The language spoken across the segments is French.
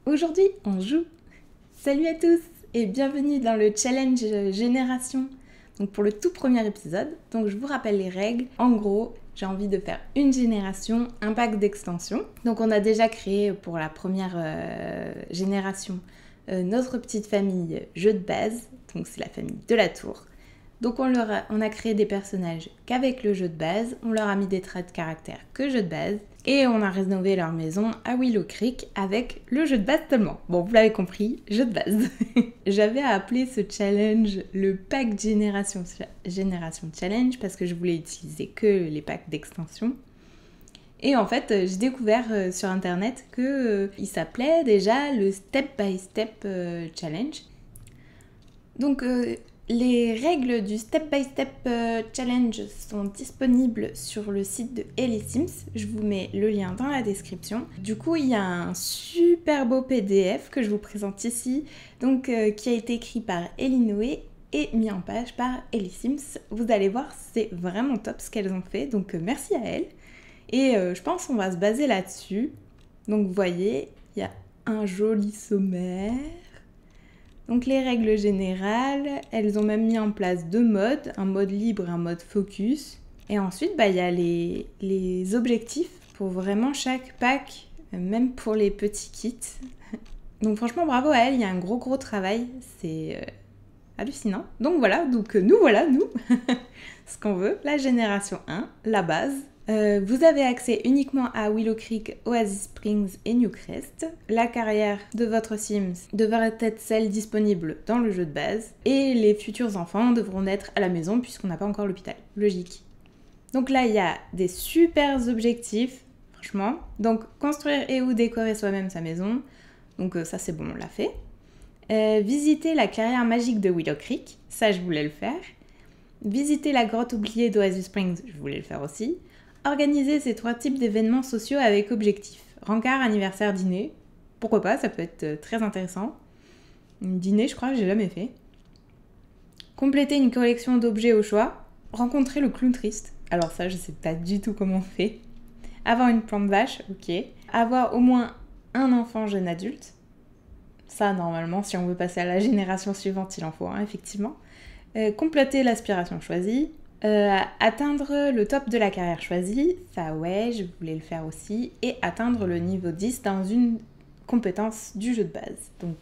Aujourd'hui, on joue. Salut à tous et bienvenue dans le challenge génération. Donc pour le tout premier épisode, donc je vous rappelle les règles. En gros, j'ai envie de faire une génération, un pack d'extension. Donc on a déjà créé pour la première génération notre petite famille jeu de base. Donc c'est la famille de la tour. Donc on a créé des personnages qu'avec le jeu de base, on leur a mis des traits de caractère que jeu de base, et on a rénové leur maison à Willow Creek avec le jeu de base seulement. Bon, vous l'avez compris, jeu de base. J'avais appelé ce challenge le pack génération challenge parce que je voulais utiliser que les packs d'extension. Et en fait, j'ai découvert sur internet qu'il s'appelait déjà le Step by Step Challenge. Donc les règles du Step by Step Challenge sont disponibles sur le site de Ellie Sims. Je vous mets le lien dans la description. Du coup, il y a un super beau PDF que je vous présente ici, donc qui a été écrit par Ellie Noé et mis en page par Ellie Sims. Vous allez voir, c'est vraiment top ce qu'elles ont fait, donc merci à elles. Et je pense qu'on va se baser là-dessus. Donc vous voyez, il y a un joli sommaire. Donc les règles générales, elles ont même mis en place deux modes, un mode libre et un mode focus. Et ensuite, il y a les objectifs pour vraiment chaque pack, même pour les petits kits. Donc franchement, bravo à elles, il y a un gros travail, c'est hallucinant. Donc voilà, nous voilà, ce qu'on veut, la génération 1, la base. Vous avez accès uniquement à Willow Creek, Oasis Springs et Newcrest. La carrière de votre Sims devrait être celle disponible dans le jeu de base. Et les futurs enfants devront naître à la maison puisqu'on n'a pas encore l'hôpital. Logique. Donc là, il y a des super objectifs, franchement. Donc construire et ou décorer soi-même sa maison. Donc ça c'est bon, on l'a fait. Visiter la carrière magique de Willow Creek. Ça, je voulais le faire. Visiter la grotte oubliée d'Oasis Springs. Je voulais le faire aussi. Organiser ces trois types d'événements sociaux avec objectifs. Rencard, anniversaire, dîner. Pourquoi pas, ça peut être très intéressant. Dîner, je crois que j'ai jamais fait. Compléter une collection d'objets au choix. Rencontrer le clown triste. Alors ça, je sais pas du tout comment on fait. Avoir une plante vache, ok. Avoir au moins un enfant jeune adulte. Ça, normalement, si on veut passer à la génération suivante, il en faut un, effectivement. Compléter l'aspiration choisie. Atteindre le top de la carrière choisie, ça ouais, je voulais le faire aussi, et atteindre le niveau 10 dans une compétence du jeu de base. Donc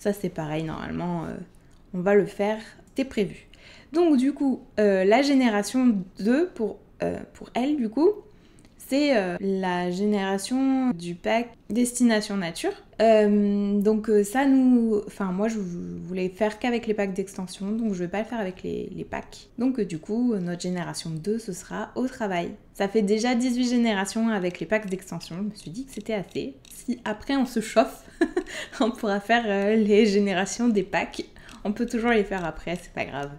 ça c'est pareil, normalement on va le faire, c'est prévu. Donc du coup, la génération 2 pour elle du coup, c'est la génération du pack Destination Nature. Donc ça moi je voulais faire qu'avec les packs d'extension, donc je vais pas le faire avec les packs. Donc du coup, notre génération 2, ce sera au travail. Ça fait déjà 18 générations avec les packs d'extension, je me suis dit que c'était assez. Si après on se chauffe, on pourra faire les générations des packs. On peut toujours les faire après, c'est pas grave.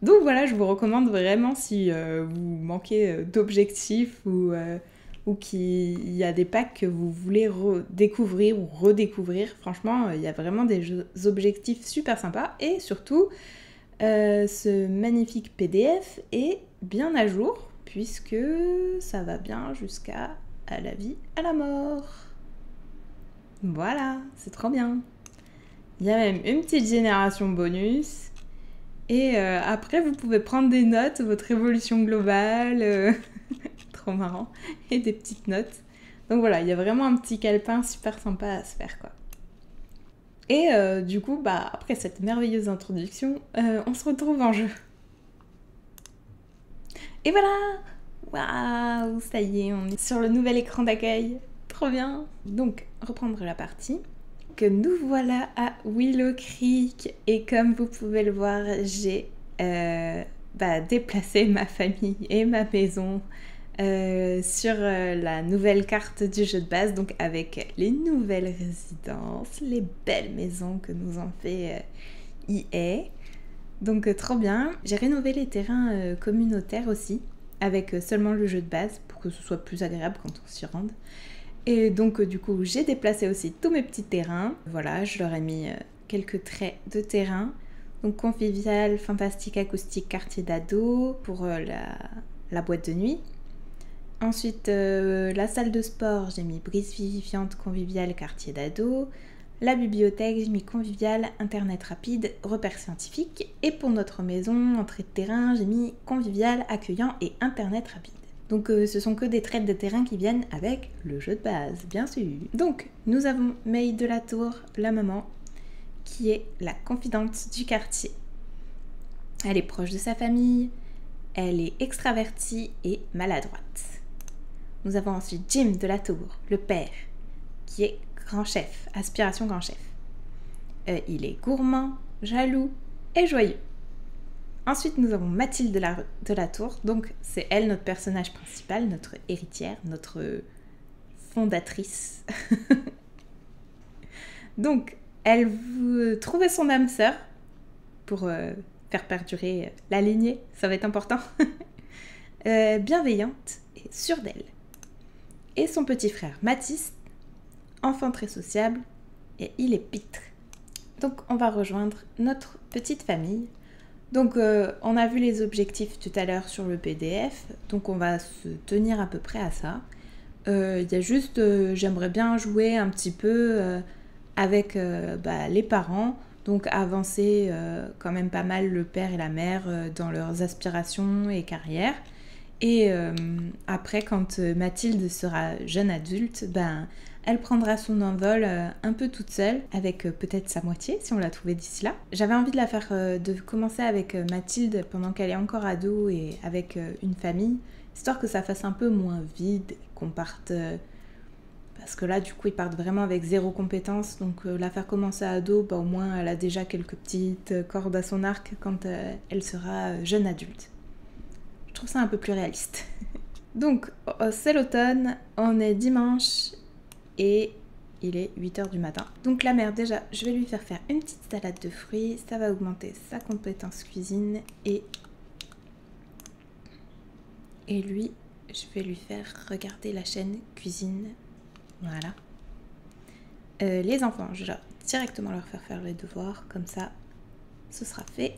Donc voilà, je vous recommande vraiment si vous manquez d'objectifs ou qu'il y a des packs que vous voulez découvrir ou redécouvrir. Franchement, il y a vraiment des objectifs super sympas et surtout, ce magnifique PDF est bien à jour puisque ça va bien jusqu'à la vie, à la mort. Voilà, c'est trop bien. Il y a même une petite génération bonus. Et après, vous pouvez prendre des notes, votre évolution globale, trop marrant, et des petites notes. Donc voilà, il y a vraiment un petit calepin super sympa à se faire, quoi. Et du coup, après cette merveilleuse introduction, on se retrouve en jeu. Et voilà! Waouh, ça y est, on est sur le nouvel écran d'accueil. Trop bien! Donc, reprendre la partie. Que nous voilà à Willow Creek et comme vous pouvez le voir, j'ai déplacé ma famille et ma maison sur la nouvelle carte du jeu de base, donc avec les nouvelles résidences, les belles maisons que nous ont fait EA. Donc trop bien. J'ai rénové les terrains communautaires aussi avec seulement le jeu de base pour que ce soit plus agréable quand on s'y rende. Et donc du coup j'ai déplacé aussi tous mes petits terrains. Voilà, je leur ai mis quelques traits de terrain. Donc convivial, fantastique, acoustique, quartier d'ado pour la boîte de nuit. Ensuite, la salle de sport, j'ai mis brise vivifiante, conviviale, quartier d'ado. La bibliothèque, j'ai mis convivial, internet rapide, repères scientifiques. Et pour notre maison, entrée de terrain, j'ai mis convivial, accueillant et internet rapide. Donc ce sont que des traits de terrain qui viennent avec le jeu de base, bien sûr. Donc nous avons May de la Tour, la maman, qui est la confidente du quartier. Elle est proche de sa famille, elle est extravertie et maladroite. Nous avons ensuite Jim de la Tour, le père, qui est grand chef, aspiration grand chef. Il est gourmand, jaloux et joyeux. Ensuite, nous avons Mathilde de la Tour, donc c'est elle notre personnage principal, notre héritière, notre fondatrice. Donc, elle veut trouver son âme sœur pour faire perdurer la lignée, ça va être important. Bienveillante et sûre d'elle. Et son petit frère Mathis, enfant très sociable, et il est pitre. Donc on va rejoindre notre petite famille. Donc on a vu les objectifs tout à l'heure sur le PDF, donc on va se tenir à peu près à ça. Il y a juste, j'aimerais bien jouer un petit peu avec les parents, donc avancer quand même pas mal le père et la mère dans leurs aspirations et carrières. Et après, quand Mathilde sera jeune adulte, elle prendra son envol un peu toute seule, avec peut-être sa moitié, si on l'a trouvée d'ici là. J'avais envie de la faire, de commencer avec Mathilde pendant qu'elle est encore ado et avec une famille, histoire que ça fasse un peu moins vide, qu'on parte... parce que là, du coup, ils partent vraiment avec zéro compétence, donc la faire commencer à ado, au moins, elle a déjà quelques petites cordes à son arc quand elle sera jeune adulte. Je trouve ça un peu plus réaliste. Donc, c'est l'automne, on est dimanche et il est 8h du matin. Donc la mère, déjà, je vais lui faire une petite salade de fruits. Ça va augmenter sa compétence cuisine. Et lui, je vais lui faire regarder la chaîne cuisine. Voilà. Les enfants, je vais directement leur faire les devoirs. Comme ça, ce sera fait.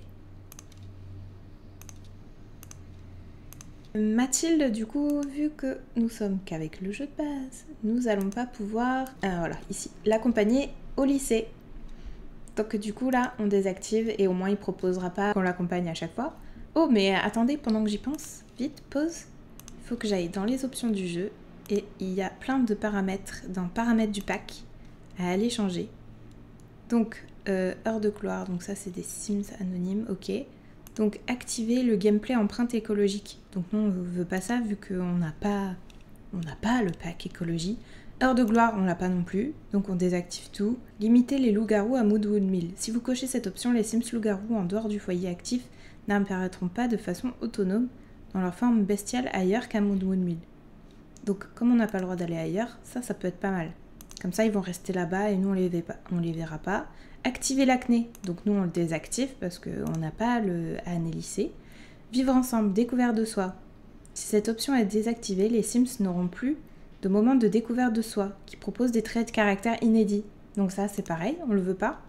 Mathilde, du coup, vu que nous sommes qu'avec le jeu de base, nous allons pas pouvoir, voilà, ici, l'accompagner au lycée. Donc du coup, là, on désactive et au moins, il proposera pas qu'on l'accompagne à chaque fois. Oh, mais attendez, pendant que j'y pense, vite, pause. Il faut que j'aille dans les options du jeu et il y a plein de paramètres dans paramètres du pack à aller changer. Donc, heure de gloire, donc ça, c'est des Sims anonymes, ok. Donc activer le gameplay empreinte écologique. Donc nous on veut pas ça vu qu'on n'a pas le pack écologie. Heure de gloire on l'a pas non plus, donc on désactive tout. Limiter les loups-garous à Moodwood Mill. Si vous cochez cette option, les Sims loups-garous en dehors du foyer actif n'apparaîtront pas de façon autonome dans leur forme bestiale ailleurs qu'à Moodwood Mill. Donc comme on n'a pas le droit d'aller ailleurs, ça peut être pas mal. Comme ça ils vont rester là-bas et nous on les verra pas. Activer l'acné, donc nous on le désactive parce qu'on n'a pas le anélisser. Vivre ensemble, découverte de soi. Si cette option est désactivée, les Sims n'auront plus de moments de découverte de soi qui proposent des traits de caractère inédits. Donc ça c'est pareil, on le veut pas.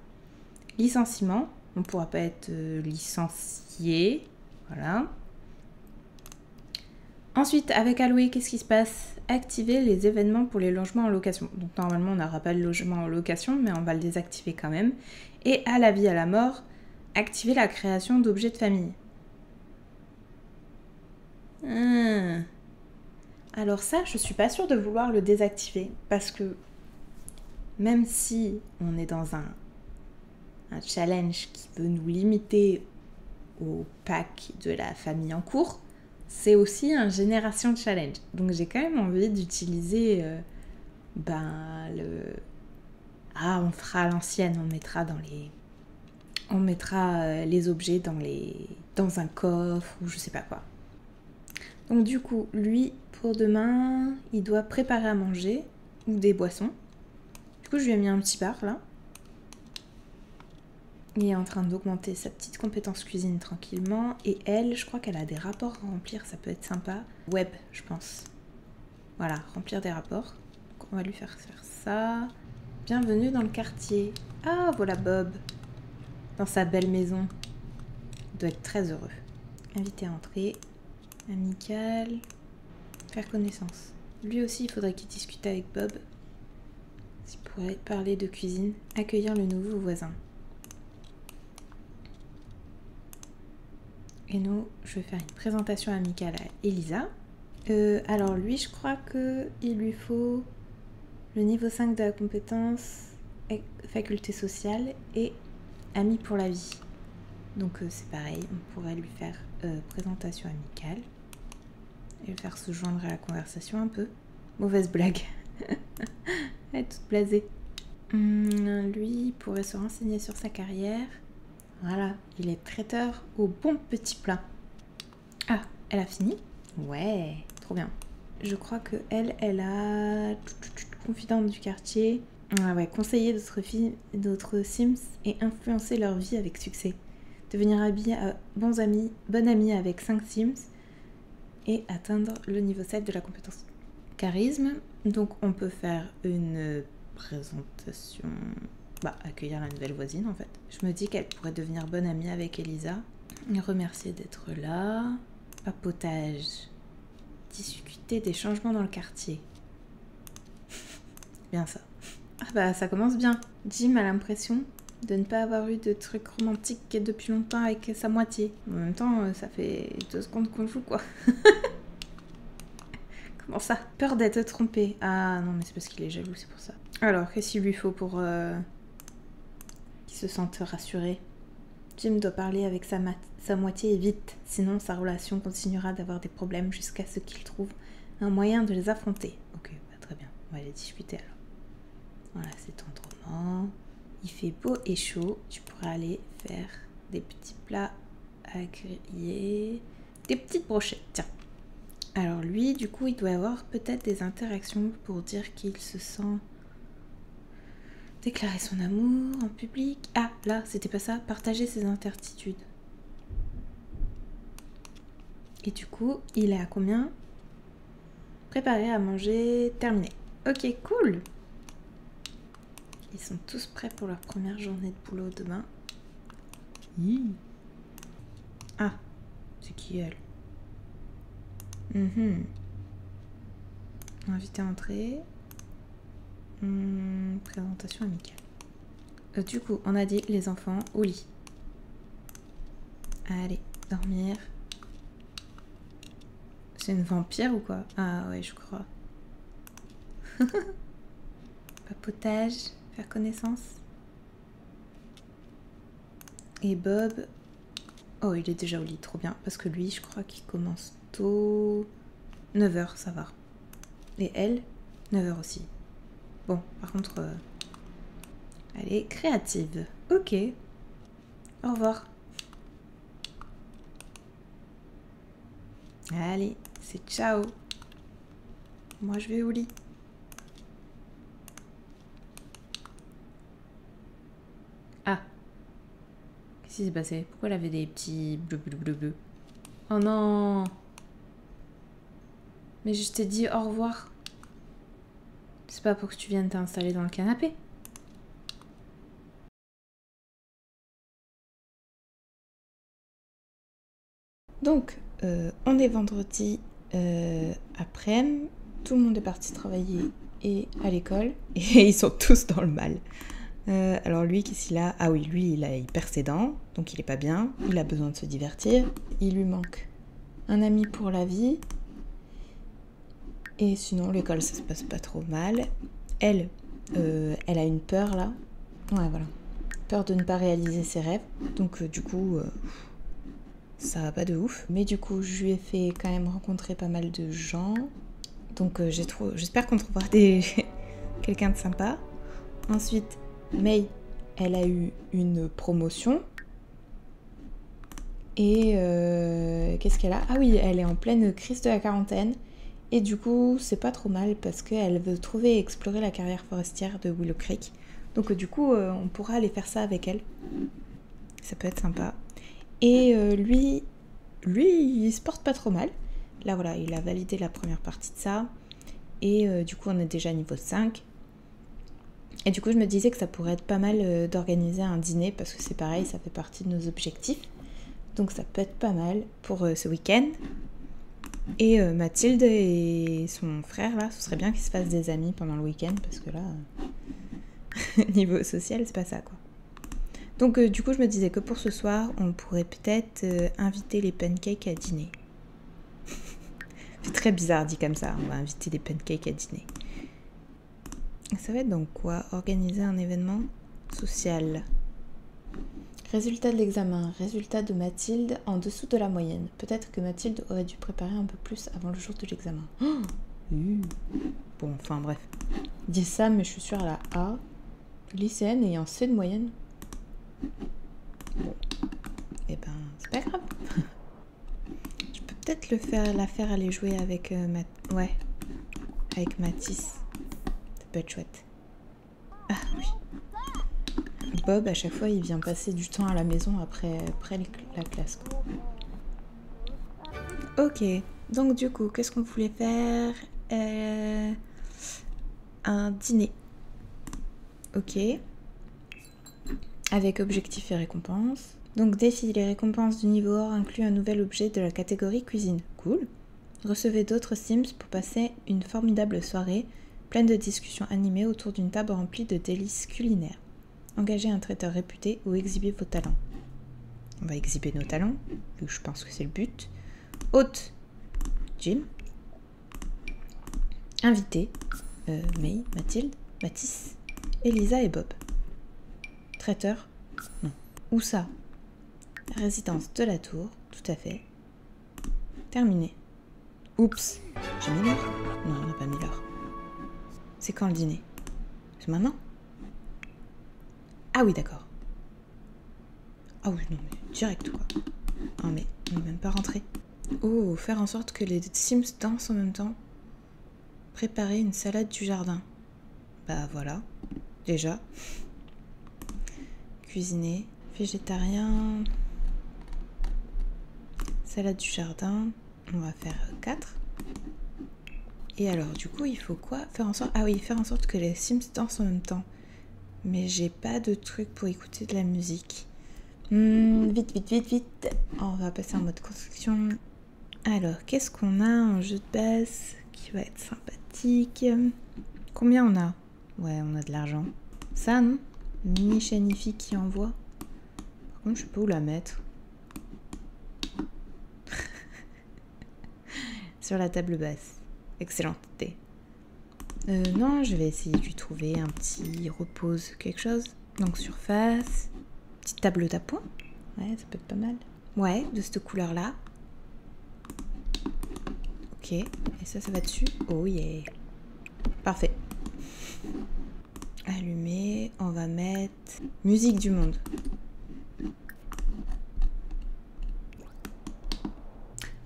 Licenciement, on ne pourra pas être licencié, voilà. Ensuite, avec Alloué, qu'est-ce qui se passe? Activer les événements pour les logements en location. Donc normalement, on n'aura pas de logement en location, mais on va le désactiver quand même. Et à la vie, à la mort, activer la création d'objets de famille. Alors ça, je suis pas sûre de vouloir le désactiver, parce que même si on est dans un challenge qui veut nous limiter au pack de la famille en cours, c'est aussi un génération challenge. Donc j'ai quand même envie d'utiliser on fera à l'ancienne, on mettra les objets dans un coffre ou je sais pas quoi. Donc du coup, lui, pour demain, il doit préparer à manger ou des boissons. Du coup, je lui ai mis un petit bar là. Il est en train d'augmenter sa petite compétence cuisine tranquillement. Et elle, je crois qu'elle a des rapports à remplir, ça peut être sympa. Web, je pense. Voilà, remplir des rapports. Donc on va lui faire ça. Bienvenue dans le quartier. Ah, voilà Bob. Dans sa belle maison. Il doit être très heureux. Invité à entrer. Amical. faire connaissance. Lui aussi, il faudrait qu'il discute avec Bob. Il pourrait parler de cuisine, accueillir le nouveau voisin. Et nous, je vais faire une présentation amicale à Elisa. Alors lui, je crois qu'il lui faut le niveau 5 de la compétence, faculté sociale et amis pour la vie. Donc c'est pareil, on pourrait lui faire présentation amicale et le faire se joindre à la conversation un peu. Mauvaise blague. Elle est toute blasée. Lui pourrait se renseigner sur sa carrière. Voilà, il est traiteur au bon petit plat. Ah, elle a fini? Ouais, trop bien. Je crois que elle a confidente du quartier. Ah ouais, conseiller d'autres Sims et influencer leur vie avec succès. Devenir bonne amie avec 5 Sims et atteindre le niveau 7 de la compétence charisme. Donc on peut faire une présentation, accueillir la nouvelle voisine en fait. Je me dis qu'elle pourrait devenir bonne amie avec Elisa. Remercier d'être là. Papotage. Discuter des changements dans le quartier. Bien ça. Ah bah ça commence bien. Jim a l'impression de ne pas avoir eu de truc romantique depuis longtemps avec sa moitié. En même temps, ça fait 2 secondes qu'on joue quoi. Comment ça? Peur d'être trompé. Ah non mais c'est parce qu'il est jaloux, c'est pour ça. Alors, qu'est-ce qu'il lui faut pour qu'il se sente rassuré? Jim doit parler avec sa moitié et vite, sinon sa relation continuera d'avoir des problèmes jusqu'à ce qu'il trouve un moyen de les affronter. Ok, très bien, on va les discuter alors. Voilà, c'est ton roman. Il fait beau et chaud, tu pourras aller faire des petits plats à griller, des petites brochettes, tiens. Alors lui, du coup, il doit avoir peut-être des interactions pour dire qu'il se sent... Déclarer son amour en public. Ah, là, c'était pas ça. Partager ses incertitudes. Et du coup, il est à combien? Préparer à manger, terminé. Ok, cool. Ils sont tous prêts pour leur première journée de boulot demain. Ah, c'est qui elle? Invité à entrer. Présentation amicale. Du coup, on a dit les enfants au lit. Allez, dormir. C'est une vampire ou quoi? Ah ouais, je crois. Papotage, faire connaissance. Et Bob... Oh, il est déjà au lit, trop bien. Parce que lui, je crois qu'il commence tôt... 9h, ça va. Et elle, 9h aussi. Bon, par contre, elle est créative. Ok. Au revoir. Allez, c'est ciao. Moi, je vais au lit. Ah. Qu'est-ce qui s'est passé? Pourquoi elle avait des petits bleu? Oh non. Mais je t'ai dit au revoir. C'est pas pour que tu viennes t'installer dans le canapé. Donc, on est vendredi après-midi. Tout le monde est parti travailler et à l'école. Et ils sont tous dans le mal. Alors lui, qu'est-ce qu'il a? Ah oui, lui, il perd ses dents. Donc il est pas bien. Il a besoin de se divertir. Il lui manque un ami pour la vie. Et sinon, l'école, ça se passe pas trop mal. Elle a une peur, là. Ouais, voilà. Peur de ne pas réaliser ses rêves. Donc, du coup, ça va pas de ouf. Mais du coup, je lui ai fait quand même rencontrer pas mal de gens. Donc, j'espère qu'on trouvera quelqu'un de sympa. Ensuite, May, elle a eu une promotion. Et qu'est-ce qu'elle a? Ah oui, elle est en pleine crise de la quarantaine. Et du coup, c'est pas trop mal parce qu'elle veut trouver et explorer la carrière forestière de Willow Creek. Donc du coup, on pourra aller faire ça avec elle. Ça peut être sympa. Et lui, il se porte pas trop mal. Là, voilà, il a validé la première partie de ça. Et du coup, on est déjà niveau 5. Et du coup, je me disais que ça pourrait être pas mal d'organiser un dîner parce que c'est pareil, ça fait partie de nos objectifs. Donc ça peut être pas mal pour ce week-end. Et Mathilde et son frère, là, ce serait bien qu'ils se fassent des amis pendant le week-end, parce que là, niveau social, c'est pas ça, quoi. Donc, du coup, je me disais que pour ce soir, on pourrait peut-être inviter les pancakes à dîner. C'est très bizarre dit comme ça, on va inviter les pancakes à dîner. Ça va être donc quoi? Organiser un événement social. Résultat de l'examen. Résultat de Mathilde en dessous de la moyenne. Peut-être que Mathilde aurait dû préparer un peu plus avant le jour de l'examen. Bon, enfin bref. Dis ça, mais je suis sûre à la A. Lycéenne ayant C de moyenne. Bon. Eh ben, c'est pas grave. Je peux peut-être la faire aller jouer avec avec Mathis. Ça peut être chouette. Ah oui. Bob, à chaque fois, il vient passer du temps à la maison après la classe. Ok, donc du coup, qu'est-ce qu'on voulait faire? Un dîner. Ok. Avec objectifs et récompenses. Donc défi, les récompenses du niveau or incluent un nouvel objet de la catégorie cuisine. Cool. Recevez d'autres Sims pour passer une formidable soirée pleine de discussions animées autour d'une table remplie de délices culinaires. Engagez un traiteur réputé ou exhibez vos talents. On va exhiber nos talents, vu que je pense que c'est le but. Hôte, Jim. Invité, May, Mathilde, Mathis, Elisa et Bob. Traiteur, non. Où ça? Résidence de la Tour, tout à fait. Terminé. Oups, j'ai mis l'heure? Non, on n'a pas mis l'heure. C'est quand le dîner? C'est maintenant? Ah oui, d'accord. Ah oui, non, mais direct, quoi. Ah, mais on n'est même pas rentré. Oh, faire en sorte que les Sims dansent en même temps. Préparer une salade du jardin. Bah voilà, déjà. Cuisiner, végétarien. Salade du jardin. On va faire 4. Et alors, du coup, il faut quoi? Faire en sorte... Ah oui, faire en sorte que les Sims dansent en même temps. Mais j'ai pas de truc pour écouter de la musique. Vite. On va passer en mode construction. Alors, qu'est-ce qu'on a en jeu de base qui va être sympathique? Combien on a? Ouais, on a de l'argent. Ça, non? Mini Shanifi qui envoie. Par contre, je sais pas où la mettre. Sur la table basse. Excellente idée. Non, je vais essayer de lui trouver un petit repose quelque chose. Donc surface, petite table d'appoint. Ouais, ça peut être pas mal. Ouais, de cette couleur-là. Ok, et ça va dessus. Oh yeah. Parfait. Allumer, on va mettre musique du monde.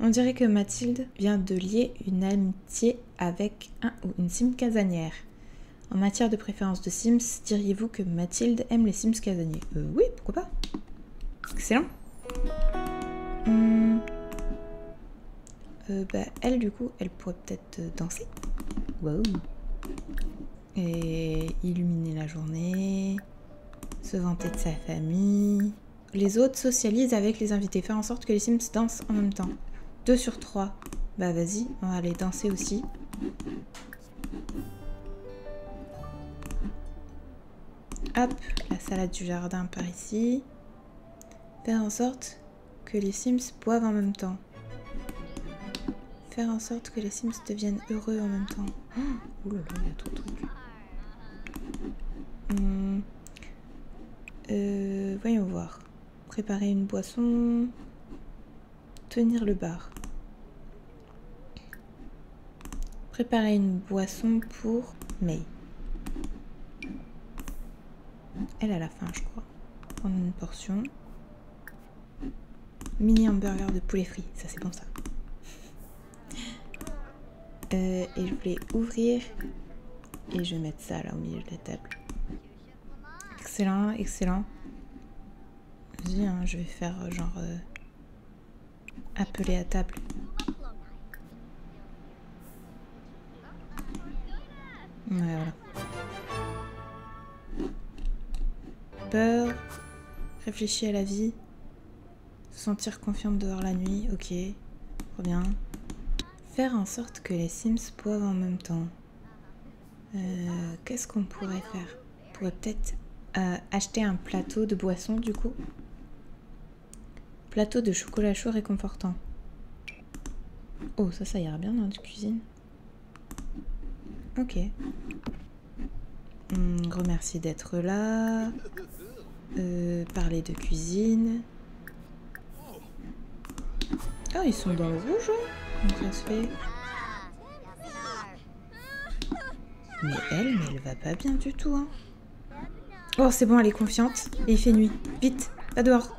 On dirait que Mathilde vient de lier une amitié avec un ou une Sim casanière. En matière de préférence de Sims, diriez-vous que Mathilde aime les Sims casaniers? Oui, pourquoi pas. Excellent. Elle, du coup, elle pourrait peut-être danser. Wow. Et illuminer la journée. Se vanter de sa famille. Les autres socialisent avec les invités. Faire en sorte que les Sims dansent en même temps. 2 sur 3. Bah vas-y, on va aller danser aussi. Hop, la salade du jardin par ici. Faire en sorte que les Sims boivent en même temps. Faire en sorte que les Sims deviennent heureux en même temps. Ouh là là, il y a trop de trucs. Voyons voir. Préparer une boisson. Tenir le bar. Préparer une boisson pour May. Elle a la faim, je crois. Prendre une portion. Mini hamburger de poulet frit. Ça, c'est bon, ça. Et je voulais ouvrir. Et je vais mettre ça, là, au milieu de la table. Excellent, excellent. Vas-y, hein, je vais faire genre... appeler à table. Ouais, voilà. Peur. Réfléchir à la vie. Se sentir confiante dehors la nuit. Ok. Trop bien. Faire en sorte que les Sims boivent en même temps. Qu'est-ce qu'on pourrait faire? On pourrait peut-être acheter un plateau de boisson du coup. Plateau de chocolat chaud réconfortant. Oh, ça ira bien dans la cuisine. Ok. Remercie d'être là. Parler de cuisine. Oh, ils sont dans le rouge, hein? Comment ça se fait? Mais elle va pas bien du tout, hein. Oh, c'est bon, elle est confiante. Et il fait nuit. Vite, va dehors.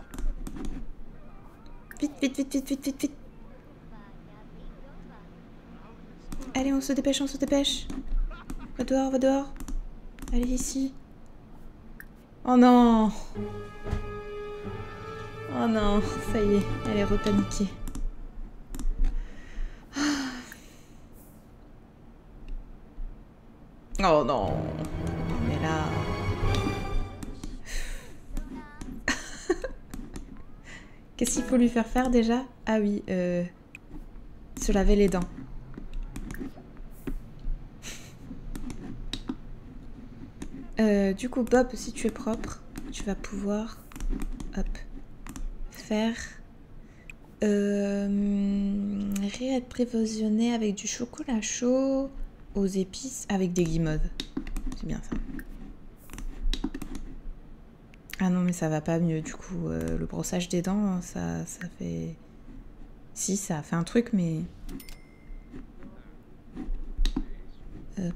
Vite, vite, vite, vite, vite, vite, vite. Allez, on se dépêche, on se dépêche. Va dehors, va dehors. Allez, ici. Oh non. Oh non, ça y est, elle est repaniquée. Oh non. Mais là... Qu'est-ce qu'il faut lui faire déjà? Ah oui, se laver les dents. Du coup, Bob, si tu es propre, tu vas pouvoir, hop, faire réapprovisionner avec du chocolat chaud aux épices avec des guimauves. C'est bien ça. Ah non, mais ça va pas mieux du coup. Le brossage des dents, ça fait... Si, ça a fait un truc, mais...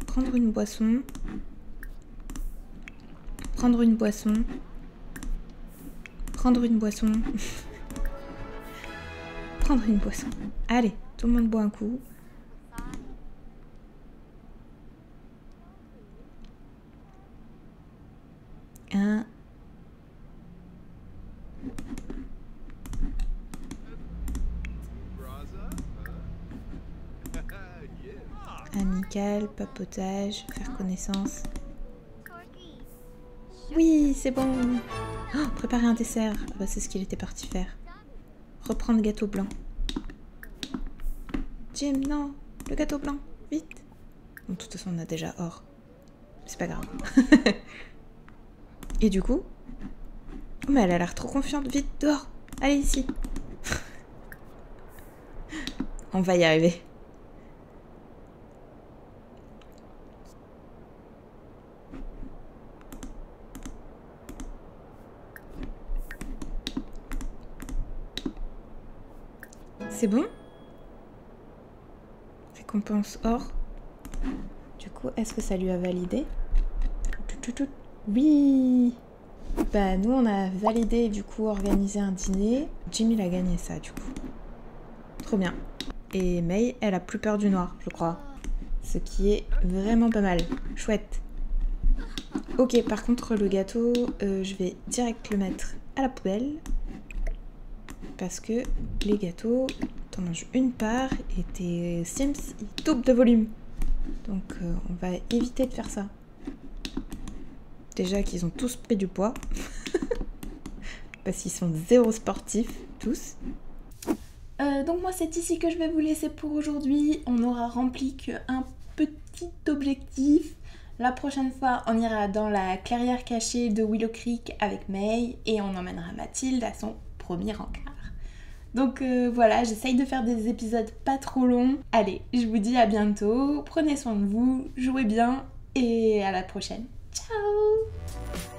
Prendre une boisson. Prendre une boisson. Prendre une boisson. Prendre une boisson. Allez, tout le monde boit un coup. Un. Amical, papotage, faire connaissance. Oui, c'est bon. Oh, préparer un dessert. Ah bah, c'est ce qu'il était parti faire. Reprendre gâteau blanc. Jim, non. Le gâteau blanc. Vite. Bon, de toute façon, on a déjà or. C'est pas grave. Et du coup... Oh, mais elle a l'air trop confiante. Vite, dehors. Allez, ici. On va y arriver. C'est bon? Récompense or. Du coup, est-ce que ça lui a validé? Oui! Bah, nous, on a validé, du coup, organiser un dîner. Jimmy, il a gagné ça, du coup. Trop bien. Et May, elle a plus peur du noir, je crois. Ce qui est vraiment pas mal. Chouette. Ok, par contre, le gâteau, je vais direct le mettre à la poubelle. Parce que les gâteaux, t'en manges une part et tes Sims, ils doublent de volume. Donc, on va éviter de faire ça. Déjà qu'ils ont tous pris du poids. Parce qu'ils sont zéro sportifs, tous. Donc moi, c'est ici que je vais vous laisser pour aujourd'hui. On n'aura rempli qu'un petit objectif. La prochaine fois, on ira dans la clairière cachée de Willow Creek avec May. Et on emmènera Mathilde à son premier encart. Donc voilà, j'essaye de faire des épisodes pas trop longs. Allez, je vous dis à bientôt. Prenez soin de vous, jouez bien et à la prochaine. Ciao!